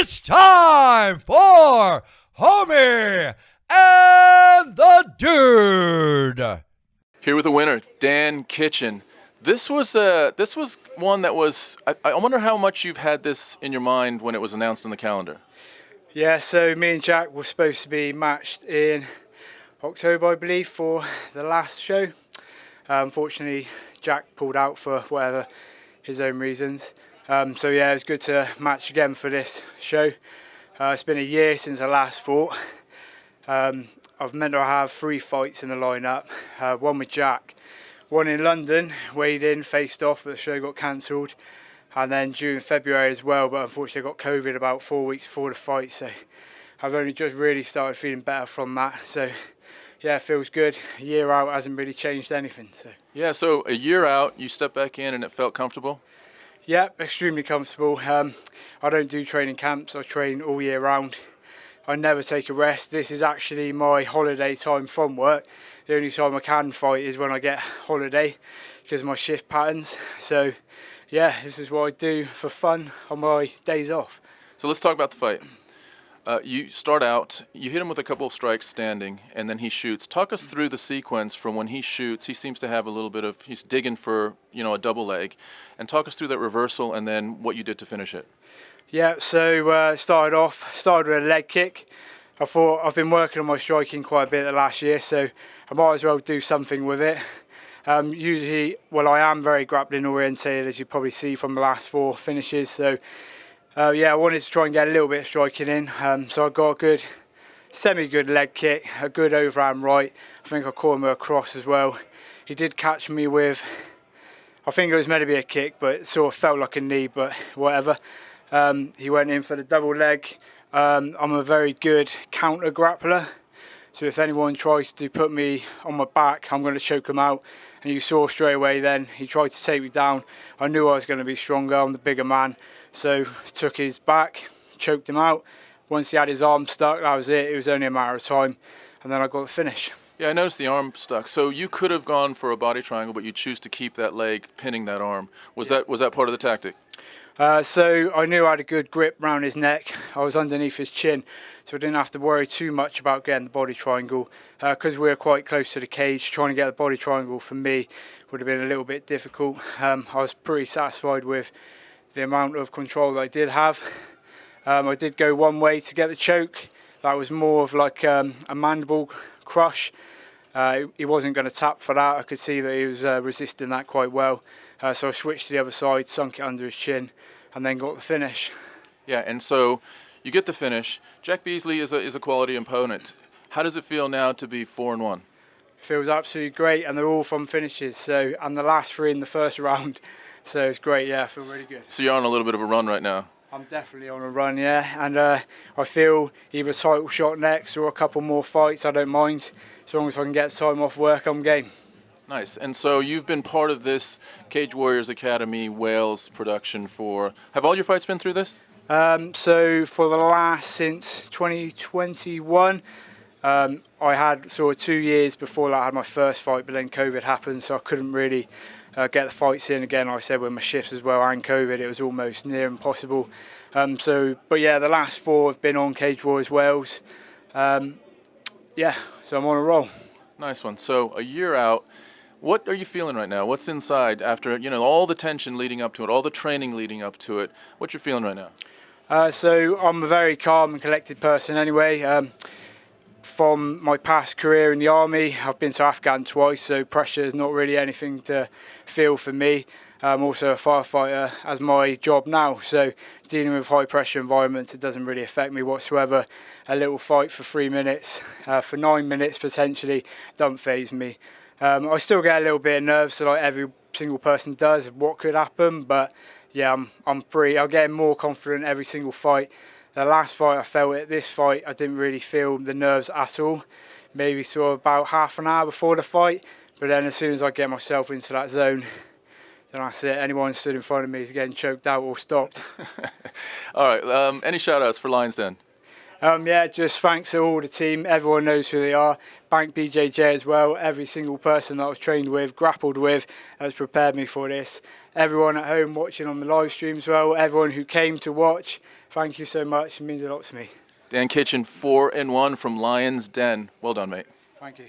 It's time for Homie and the Dude. Here with the winner, Dan Kitchen. This was one that was. I wonder how much you've had this in your mind when it was announced on the calendar. Yeah, so me and Jack were supposed to be matched in October, I believe, for the last show. Unfortunately, Jack pulled out for whatever his own reasons. So yeah, it was good to match again for this show. It's been a year since I last fought. I've meant to have 3 fights in the lineup. One with Jack, one in London, weighed in, faced off, but the show got cancelled. And then due in February as well, but unfortunately I got COVID about 4 weeks before the fight, so I've only just really started feeling better from that. So yeah, it feels good. A year out hasn't really changed anything. So Yeah, so a year out, you stepped back in and it felt comfortable? yeah, extremely comfortable. I don't do training camps, I train all year round. I never take a rest. This is actually my holiday time from work. The only time I can fight is when I get holiday because of my shift patterns. So yeah, this is what I do for fun on my days off. So let's talk about the fight. You start out, you hit him with a couple of strikes standing, and then he shoots. Talk us through the sequence from when he shoots. He seems to have a little bit of, he's digging for, a double leg. And talk us through that reversal and then what you did to finish it. Yeah, so started with a leg kick. I thought I've been working on my striking quite a bit the last year, so I might as well do something with it. Usually, I am very grappling orientated, as you probably see from the last 4 finishes. So yeah, I wanted to try and get a little bit of striking in. So I got a good, semi-good leg kick, a good overhand right. I think I caught him with a cross as well. He did catch me with, I think it was meant to be a kick, but it sort of felt like a knee, but whatever. He went in for the double leg. I'm a very good counter grappler, so if anyone tries to put me on my back, I'm going to choke them out. And you saw straight away then, he tried to take me down. I knew I was going to be stronger, I'm the bigger man, so took his back, choked him out. Once he had his arm stuck, that was it. It was only a matter of time, and then I got the finish. Yeah, I noticed the arm stuck. So you could have gone for a body triangle, but you choose to keep that leg pinning that arm. Was that part of the tactic? So I knew I had a good grip around his neck. I was underneath his chin, so I didn't have to worry too much about getting the body triangle. Because we were quite close to the cage, trying to get the body triangle for me would have been a little bit difficult. I was pretty satisfied with the amount of control that I did have. I did go one way to get the choke. That was more of like a mandible crush. He wasn't going to tap for that. I could see that he was resisting that quite well. So I switched to the other side, sunk it under his chin, and then got the finish. Yeah, and so you get the finish. Jack Beasley is a quality opponent. How does it feel now to be 4-1? It feels absolutely great, and they're all from finishes. So, and the last 3 in the first round. So it's great, yeah, I feel really good. So you're on a little bit of a run right now. I'm definitely on a run, yeah, and I feel either a title shot next or a couple more fights, I don't mind. As long as I can get time off work, I'm game. Nice. And so you've been part of this Cage Warriors Academy Wales production for, have all your fights been through this? So for the last, since 2021, I had sort of 2 years before that I had my first fight, but then COVID happened, so I couldn't really get the fights in again. Like I said, with my shifts as well and COVID, it was almost near impossible. But yeah, the last 4 have been on Cage Warriors Wales. Yeah, so I'm on a roll. Nice one. So a year out, what are you feeling right now? What's inside after, all the tension leading up to it, all the training leading up to it? What you're feeling right now? So I'm a very calm and collected person anyway. From my past career in the army, I've been to Afghan twice, so pressure is not really anything to feel for me. I'm also a firefighter as my job now, so dealing with high pressure environments, it doesn't really affect me whatsoever. A little fight for 3 minutes, for 9 minutes potentially, doesn't faze me. I still get a little bit of nerves, like every single person does, of what could happen, but yeah, I'm getting more confident every single fight. The last fight I felt it, this fight I didn't really feel the nerves at all. Maybe sort of about half an hour before the fight, but then as soon as I get myself into that zone, then that's it. Anyone stood in front of me is getting choked out or stopped. All right, any shout outs for Lions Den? Yeah, just thanks to all the team. Everyone knows who they are. Bank BJJ as well. Every single person that I was trained with, grappled with, has prepared me for this. Everyone at home watching on the live stream as well. Everyone who came to watch. Thank you so much. It means a lot to me. Dan Kitchen, 4-1 from Lions Den. Well done, mate. Thank you.